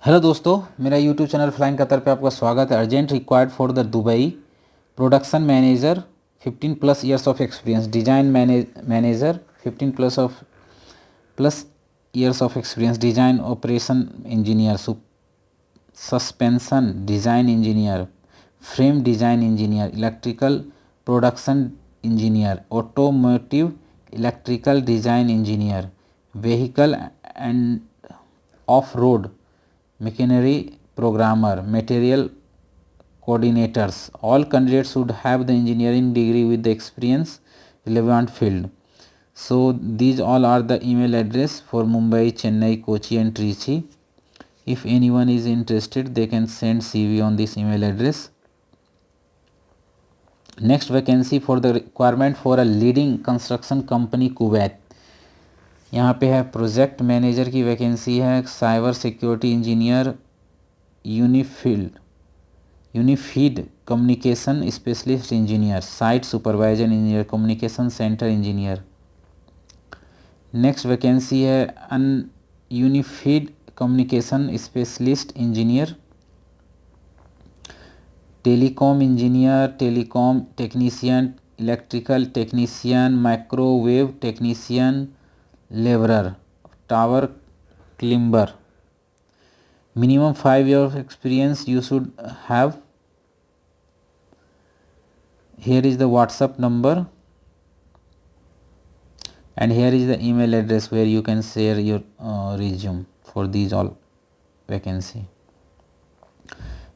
Hello दोस्तों, मेरा YouTube channel flying Qatar पे आपका स्वागत है। Urgent required for the Dubai production manager 15 plus years of experience, design manager 15 plus years of experience, design operation engineer, suspension design engineer, frame design engineer, electrical production engineer, automotive electrical design engineer, vehicle end of road machinery programmer, material coordinators. All candidates should have the engineering degree with the experience relevant field. So these all are the email address for Mumbai, Chennai, Kochi and Trichy. If anyone is interested, they can send CV on this email address. Next vacancy for the requirement for a leading construction company Kuwait. यहाँ पे है project manager की vacancy है, cyber security engineer, unified communication specialist engineer, site supervisor engineer, communication centre engineer. Next vacancy है an unified communication specialist engineer, telecom engineer, telecom technician, electrical technician, microwave technician, labourer, tower climber. Minimum 5 years of experience you should have. Here is the WhatsApp number and here is the email address where you can share your resume for these all vacancy.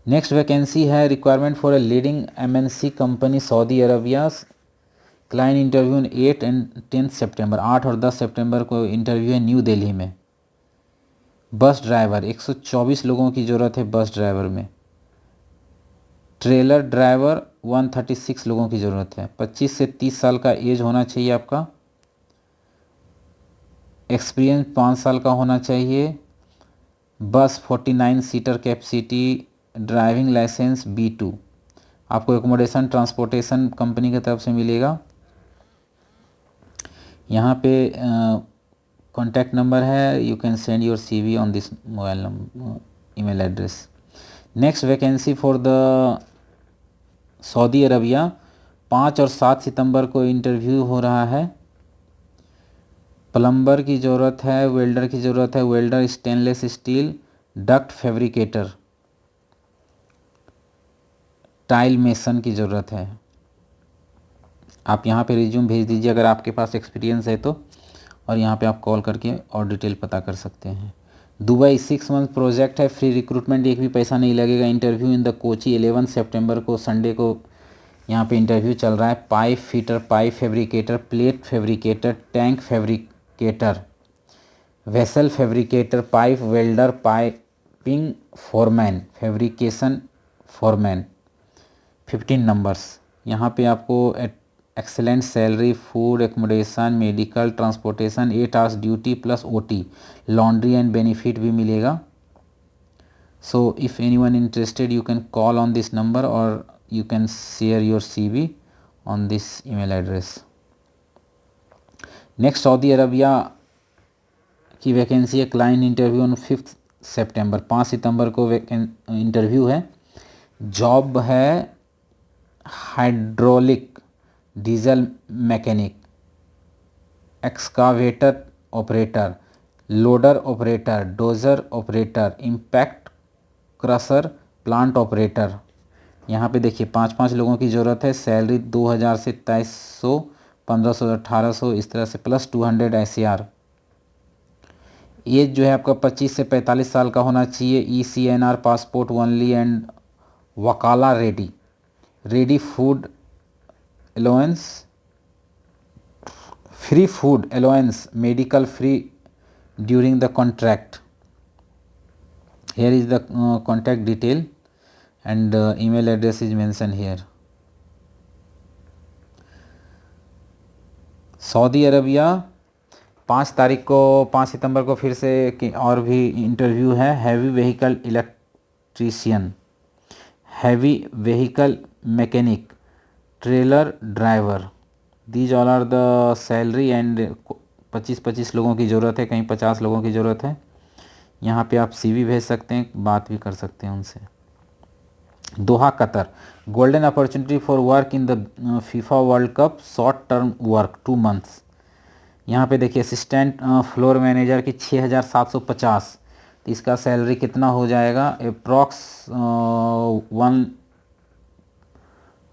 Next vacancy है requirement for a leading MNC company Saudi Arabia. Client interview 8 and 10 सितंबर, 8 और 10 सितंबर को interview है new Delhi में। Bus driver 124 लोगों की ज़रूरत है बस ड्राइवर में। ट्रेलर ड्राइवर 136 लोगों की ज़रूरत है। 25 से 30 साल का एज होना चाहिए आपका। एक्सपीरियंस 5 साल का होना चाहिए। बस 49 seater capacity, driving licence B2। आपको एकोमोडेशन ट्रांसपोर्टेशन कंपनी की तरफ से मिलेगा। यहाँ पे कॉन्टैक्ट नंबर है, you can send your CV on this mobile number email address. Next vacancy for the Saudi Arabia 5 और 7 सितंबर को इंटरव्यू हो रहा है। प्लम्बर की ज़रूरत है, वेल्डर की ज़रूरत है, welder, stainless steel, duct fabricator, tile mason की ज़रूरत है। आप यहाँ पे रिज्यूम भेज दीजिए अगर आपके पास एक्सपीरियंस है तो, और यहाँ पे आप कॉल करके और डिटेल पता कर सकते हैं। दुबई 6 मंथ प्रोजेक्ट है, फ्री रिक्रूटमेंट, एक भी पैसा नहीं लगेगा। इंटरव्यू इन द कोची 11 सितंबर को, संडे को यहाँ पे इंटरव्यू चल रहा है। Pipe fitter, pipe fabricator, plate fabricator, tank fabricator, vessel fabricator, pipe welder, piping foreman, fabrication foreman. 15 numbers. यहाँ पे आपको excellent salary, food, accommodation, medical, transportation, 8 hours duty plus OT, laundry and benefit भी मिलेगा। So if anyone interested you can call on this number और you can share your CV on this email address. Next Saudi Arabia की vacancy है, client interview on 5 सितंबर, 5 सितंबर को interview है। Job है hydraulic, diesel mechanic, excavator operator, loader operator, dozer operator, impact crusher, plant operator. यहाँ पे देखिए 5-5 लोगों की ज़रूरत है। सैलरी 2000 से 2300, 1500, 1800 इस तरह से, प्लस 200 SAR। एज जो है आपका 25 से 45 साल का होना चाहिए। ECNR पासपोर्ट ओनली एंड वकाला ready food allowance, free food allowance, medical free during the contract. Here is the contact detail and email address is mentioned here. Saudi Arabia 5 तारीख को, 5 सितंबर को फिर से और भी इंटरव्यू है। Heavy vehicle electrician, heavy vehicle mechanic, trailer driver. These all are the salary and 25-25 लोगों की ज़रूरत है, कहीं 50 लोगों की ज़रूरत है। यहाँ पे आप CV भेज सकते हैं, बात भी कर सकते हैं उनसे। Doha Qatar, golden opportunity for work in the FIFA world cup, short term work 2 months. यहाँ पे देखिए असिस्टेंट फ्लोर मैनेजर की 6,750, तो इसका सैलरी कितना हो जाएगा, अप्रॉक्स 1,50,000,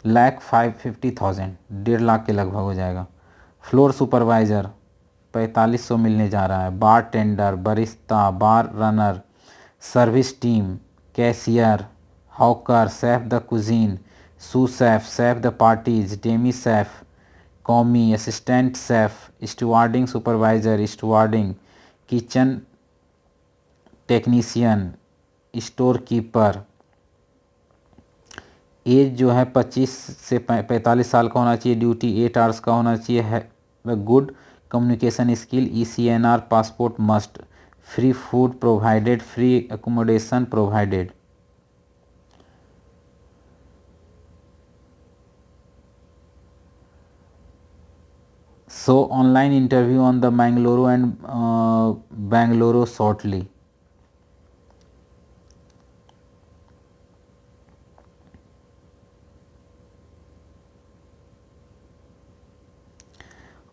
1,50,000 के लगभग हो जाएगा। फ्लोर सुपरवाइज़र 4,500 मिलने जा रहा है। Bartender, barista, bar runner, service team, cashier, hawker, chef de cuisine, sous chef, chef de parties, demi chef, commis, assistant chef, stewarding supervisor, stewarding, kitchen technician, store keeper. Age जो है 25 से 45 साल का होना चाहिए। ड्यूटी 8 आवर्स का होना चाहिए। है good communication skill. ECNR passport must. Free food provided, free accommodation provided. So online interview on the Mangalore and Bangalore shortly.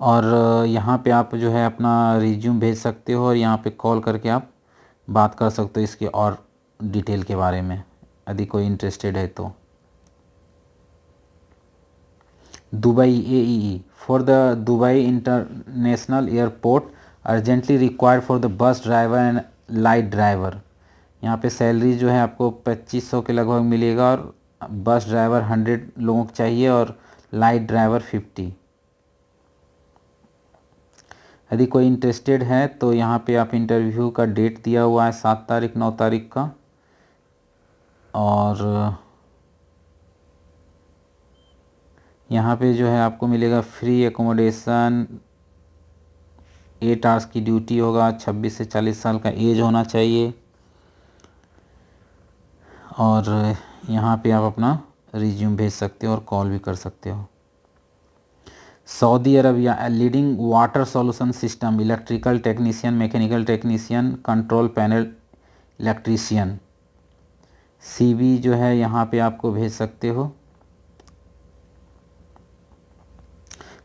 और यहाँ पे आप जो है अपना रिज्यूम भेज सकते हो और यहाँ पे कॉल करके आप बात कर सकते हो इसके और डिटेल के बारे में, यदि कोई इंटरेस्टेड है तो। Dubai AEE for the Dubai international airport urgently required for the bus driver and light driver. यहाँ पे सैलरी जो है आपको 2500 के लगभग मिलेगा और बस ड्राइवर 100 लोगों को चाहिए और लाइट ड्राइवर 50। यदि कोई इंटरेस्टेड है तो यहाँ पे आप इंटरव्यू का डेट दिया हुआ है 7 तारीख 9 तारीख का। और यहाँ पे जो है आपको मिलेगा फ्री एकोमोडेशन। 8 आवर्स की ड्यूटी होगा। 26 से 40 साल का एज होना चाहिए। और यहाँ पे आप अपना रिज्यूम भेज सकते हो और कॉल भी कर सकते हो। Saudi Arabia leading water solution system, electrical technician, mechanical technician, control panel electrician. CV जो है यहाँ पे आपको भेज सकते हो।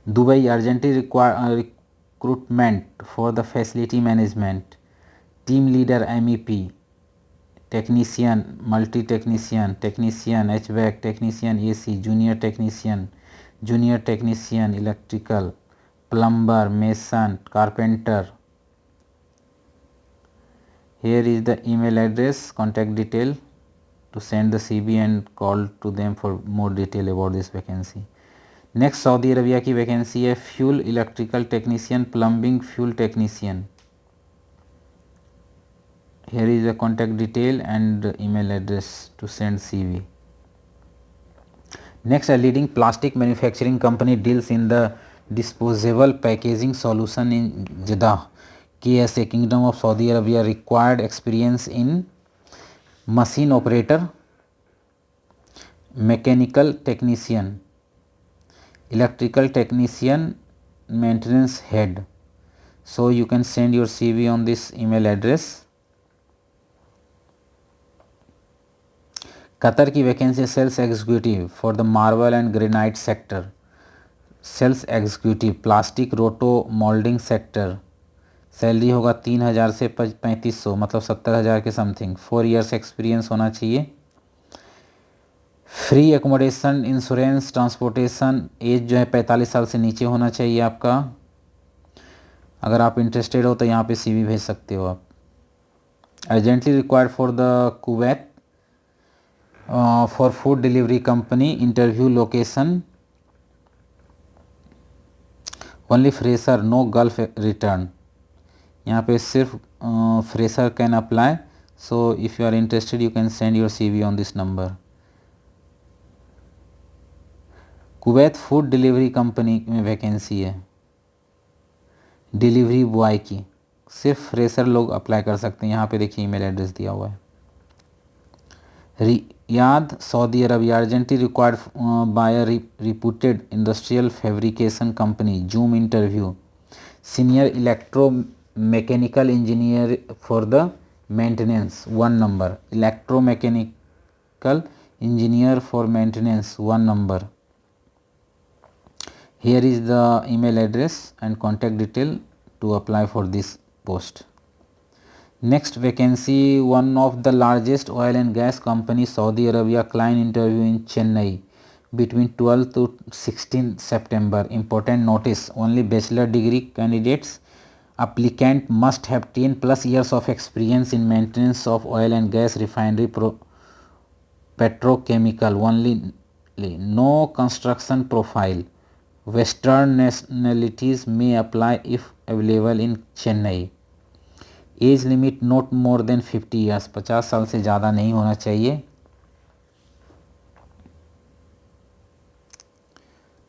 Dubai urgently recruitment for the facility management, team leader MEP, technician, multi technician, technician HVAC, technician AC, junior technician electrical, plumber, mason, carpenter. Here is the email address, contact detail to send the CV and call to them for more detail about this vacancy. Next Saudi Arabia की vacancy है fuel electrical technician, plumbing fuel technician. Here is the contact detail and email address to send CV. Next, a leading plastic manufacturing company deals in the disposable packaging solution in Jeddah, KSA, Kingdom of Saudi Arabia. Required experience in machine operator, mechanical technician, electrical technician, maintenance head. So you can send your CV on this email address. Qatar की vacancy sales executive for the marble and granite sector, sales executive, plastic roto moulding sector. Salary होगा 3,000 से 3,500, मतलब 70,000 के something. 4 years experience होना चाहिए। Free accommodation, insurance, transportation. Age जो है 45 साल से नीचे होना चाहिए आपका। अगर आप इंटरेस्टेड हो तो यहाँ पे CV भेज सकते हो आप। Urgently required for the Kuwait for food delivery company. Interview location only fresher, no Gulf return. यहाँ पे सिर्फ fresher can apply. So if you are interested you can send your CV on this number. Kuwait food delivery company में vacancy है delivery boy की। सिर्फ fresher लोग apply कर सकते हैं। यहाँ पे देखिए ईमेल एड्रेस दिया हुआ है। Riyadh Saudi Arabia urgently required by reputed industrial fabrication company. Zoom interview, senior electro mechanical engineer for the maintenance 1 number, electromechanical engineer for maintenance 1 number. Here is the email address and contact detail to apply for this post. Next vacancy, one of the largest oil and gas company Saudi Arabia, client interview in Chennai between 12 to 16 September. Important notice, only bachelor degree candidates. Applicant must have 10 plus years of experience in maintenance of oil and gas refinery petrochemical only, no construction profile. Western nationalities may apply if available in Chennai. Age limit not more than 50 years, 50 साल से ज़्यादा नहीं होना चाहिए।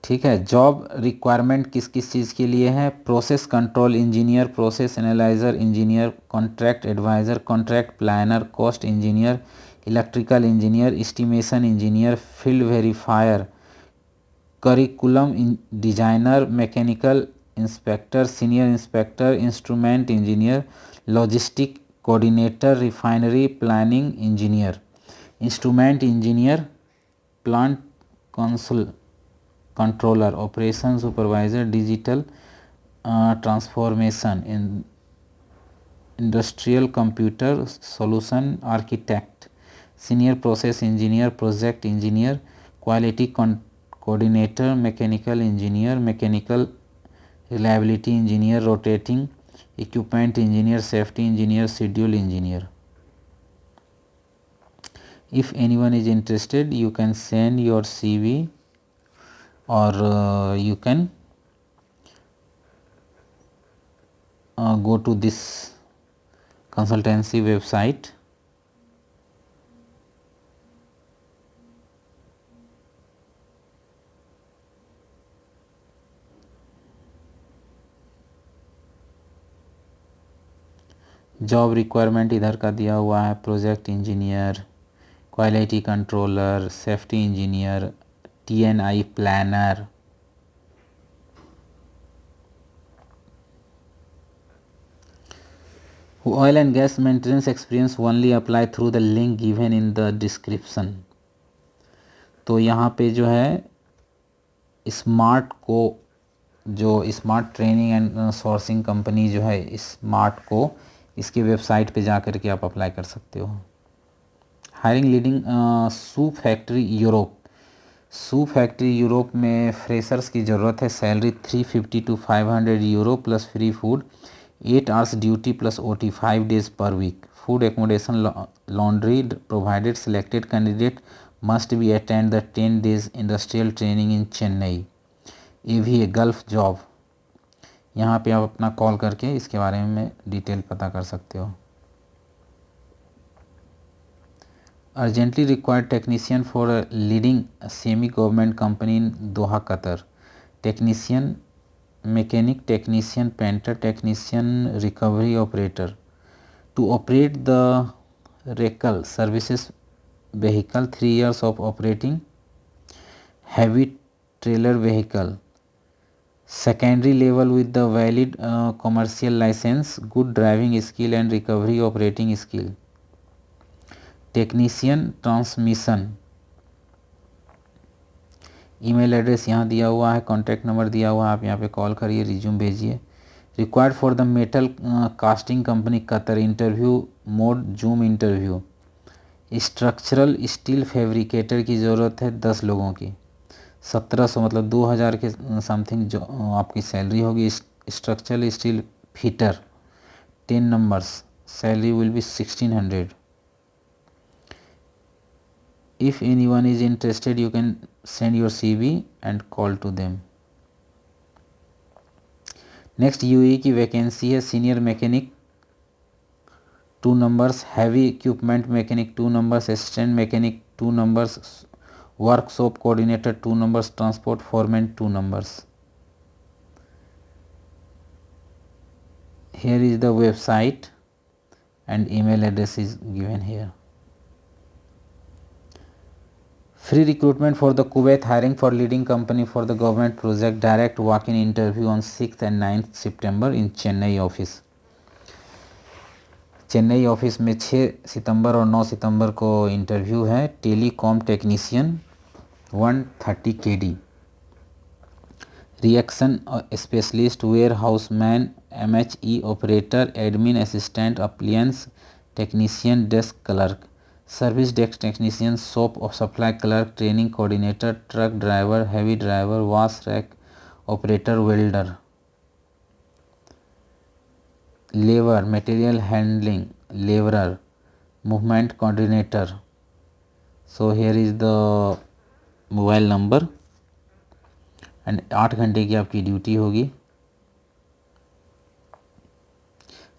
ठीक है। Job requirement किस किस चीज़ के लिए है? Process control engineer, process analyser engineer, contract adviser, contract planner, cost engineer, electrical engineer, estimation engineer, field verifier, curriculum designer, mechanical inspector, senior inspector, instrument engineer, logistic coordinator, refinery planning engineer, instrument engineer, plant controller, operation supervisor, digital transformation, industrial computer solution architect, senior process engineer, project engineer, quality coordinator, mechanical engineer, mechanical reliability engineer, rotating equipment engineer, safety engineer, schedule engineer. If anyone is interested, you can send your CV or you can go to this consultancy website. Job requirement इधर का दिया हुआ है, project engineer, quality controller, safety engineer, TNI planner. Oil and gas maintenance experience only apply through the link given in the description. तो यहाँ पे जो है स्मार्ट को, जो smart training and sourcing company जो है स्मार्ट को, इसके वेबसाइट पे जा कर के आप अप्लाई कर सकते हो. Hiring leading soup factory Europe. Soup factory Europe में फ्रेशर्स की ज़रूरत है. Salary 350 to 500 euro plus free food, 8 hours duty plus OT, 5 days per week. Food accommodation laundry provided. Selected candidate must be attend the 10 days industrial training in Chennai. ये भी है gulf job. यहाँ पे आप अपना कॉल करके इसके बारे में डिटेल पता कर सकते हो. Urgently required technician for leading semi government company in Doha Qatar. Technician mechanic, technician painter, technician recovery operator. To operate the wrecker services vehicle, 3 years of operating heavy trailer vehicle. Secondary level with the valid commercial license, good driving skill and recovery operating skill. Technician transmission. Email address यहाँ दिया हुआ है, contact number दिया हुआ है, आप यहाँ पे कॉल करिए, रिज्यूम भेजिए. Required for the metal casting company Qatar. Interview mode zoom interview. Structural steel fabricator की ज़रूरत है 10 लोगों की. 1700 मतलब 2000 के समथिंग जो आपकी सैलरी होगी. Structural steel fitter 10 numbers, salary will be 1600. If anyone is interested, you can send your CV and call to them. Next UAE की वैकेंसी है. Senior mechanic 2 numbers, heavy equipment mechanic 2 numbers, assistant mechanic 2 numbers, workshop coordinator 2 numbers, transport foreman 2 numbers. Here is the website and email address is given here. Free recruitment for the Kuwait, hiring for leading company for the government project. Direct walk-in interview on 6th and 9th September in Chennai office. Chennai office में 6 सितंबर और 9 सितंबर को interview है। Telecom technician 130 KD, reaction specialist, warehouse man, MHE operator, admin assistant, appliance technician, desk clerk, service desk technician, shop of supply clerk, training coordinator, truck driver, heavy driver, wash rack operator, welder, labour material handling labourer, movement coordinator. So here is the mobile number and 8 घंटे की आपकी duty होगी।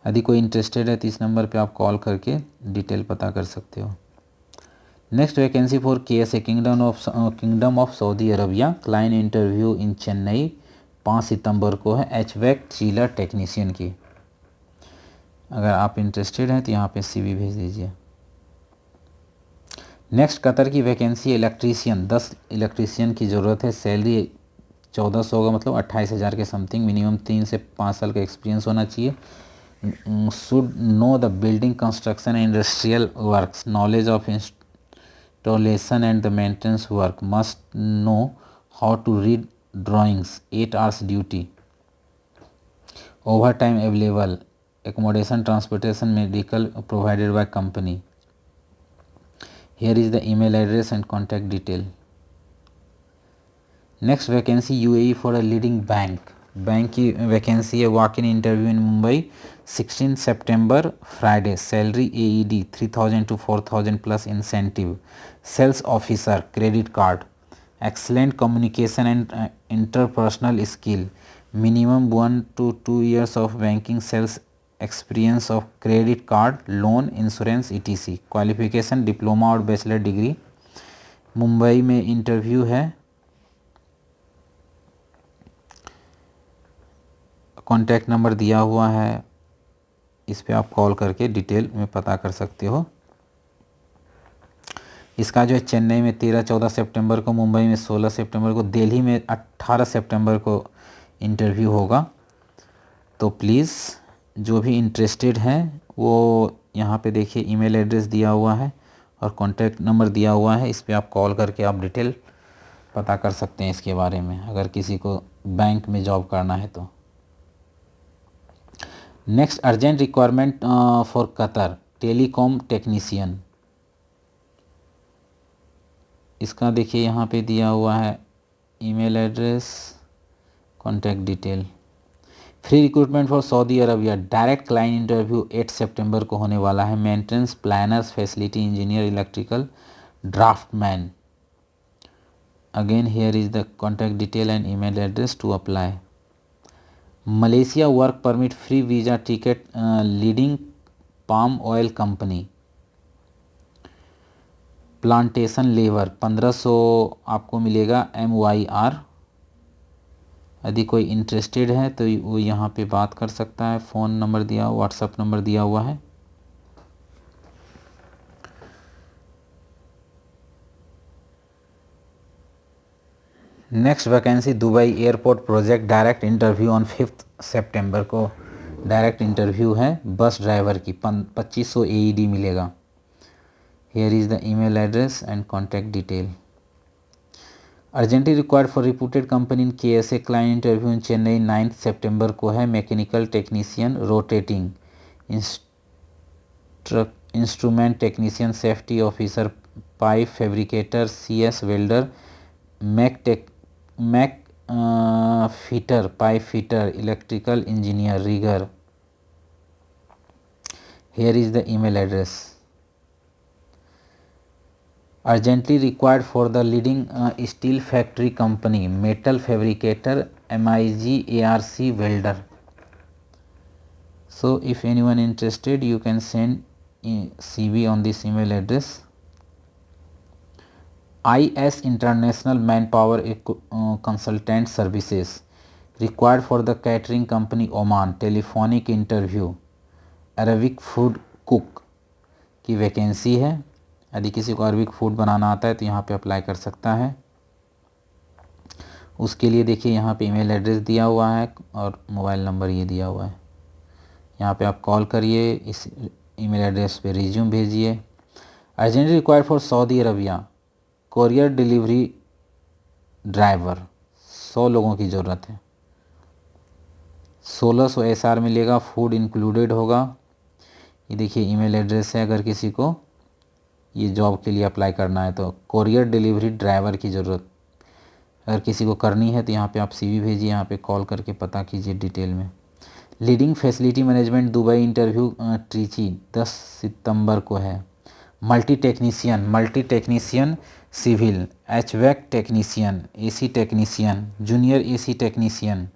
यदि कोई interested है तो इस number पे आप कॉल करके डिटेल पता कर सकते हो। Next vacancy for KSA kingdom of Saudi Arabia, client interview in Chennai 5 सितंबर को है, HVAC चीलर टेक्नीशियन की। अगर आप इंटरेस्टेड हैं तो यहाँ पे CV भेज दीजिए। नेक्स्ट कतर की वैकेंसी इलेक्ट्रीशियन, 10 इलेक्ट्रीशियन की ज़रूरत है। सैलरी 1400 होगा, मतलब 28,000 के समथिंग। मिनिमम 3 से 5 साल का एक्सपीरियंस होना चाहिए। Should know the building construction and industrial works, knowledge of installation and the maintenance work, must know how to read drawings, 8 hours duty, overtime available, accommodation, transportation, medical provided by company. Here is the email address and contact detail. Next vacancy UAE for a leading bank, bank की vacancy है। Walk in interview in Mumbai 16 सितंबर Friday, salary AED 3,000 to 4,000 plus incentive, sales officer, credit card, excellent communication and interpersonal skill, minimum 1 to 2 years of banking sales experience of credit card, loan, insurance ETC, qualification diploma और bachelor degree. Mumbai में interview है। Contact number दिया हुआ है, इस पे आप call करके डिटेल में पता कर सकते हो। इसका जो है चेन्नई में 13-14 सितंबर को, मुंबई में 16 सितंबर को, दिल्ली में 18 सितंबर को इंटरव्यू होगा। तो प्लीज़ जो भी इंटरेस्टेड हैं वो यहाँ पे देखिए ईमेल एड्रेस दिया हुआ है और कॉन्टैक्ट नंबर दिया हुआ है, इस पे आप कॉल करके आप डिटेल पता कर सकते हैं इसके बारे में, अगर किसी को बैंक में जॉब करना है तो। Next urgent requirement for Qatar, telecom technician. इसका देखिए यहाँ पे दिया हुआ है email address, contact detail. Free recruitment for Saudi Arabia, direct client interview 8 सितंबर को होने वाला है। Maintenance, planners, facility engineer, electrical, draftman. Again here is the contact detail and email address to apply. Malaysia work permit, free visa ticket, leading palm oil company, plantation labour 1500 आपको मिलेगा MYR। यदि कोई interested है तो वो यहाँ पे बात कर सकता है। फ़ोन नंबर दिया, व्हाट्सअप नंबर दिया हुआ है। Next vacancy Dubai airport project, direct interview on 5 सितंबर को डायरेक्ट इंटरव्यू है। बस ड्राइवर की 2500 AED मिलेगा। Here is the email address and contact detail. Urgently required for reputed company in KSA, client interview in Chennai 9 सितंबर को है। Mechanical technician, rotating, instrument technician, safety officer, pipe fabricator, CS welder, mech fitter, pipe fitter, electrical engineer, rigger. Here is the email address. Urgently required for the leading steel factory company, metal fabricator, MIG ARC welder. So if anyone interested you can send CV on this email address. IS International Manpower Consultant Services, required for the catering company Oman, telephonic interview, Arabic food cook की vacancy है। यदि किसी को Arabic food बनाना आता है तो यहाँ पे अप्लाई कर सकता है। उसके लिए देखिए यहाँ पे ईमेल एड्रेस दिया हुआ है और मोबाइल नंबर ये दिया हुआ है। यहाँ पे आप कॉल करिए, इस ईमेल एड्रेस पे रिज्यूम भेजिए। Urgently required for Saudi Arabia courier delivery driver, 100 लोगों की ज़रूरत है। 1600 SR मिलेगा, फूड इंक्लूडेड होगा। ये देखिए ईमेल एड्रेस है, अगर किसी को ये जॉब के लिए अप्लाई करना है तो कोरियर डिलीवरी ड्राइवर की ज़रूरत अगर किसी को करनी है तो यहाँ पे आप CV भेजिए, यहाँ पे कॉल करके पता कीजिए डिटेल में। Leading facility management Dubai, interview Trichy 10 सितंबर को है। Multi technician civil, HVAC technician, AC technician, junior AC technician.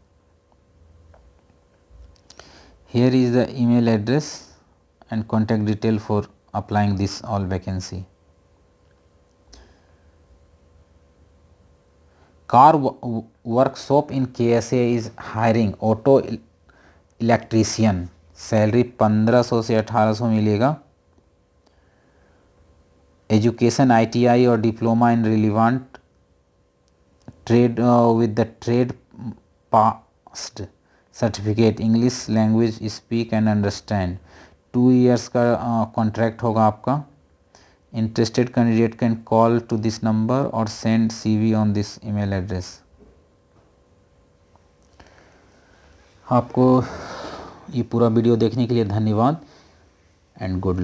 Here is the email address and contact detail for applying this all vacancy. Car workshop in KSA is hiring auto electrician, salary 1500 से 1800 मिलेगा। Education ITI और diploma in relevant trade with the trade past certificate, English language speak and understand. 2 years का contract होगा आपका। Interested candidate can call to this number और send CV on this email address. आपको ये पूरा video देखने के लिए धन्यवाद एंड गुड लक।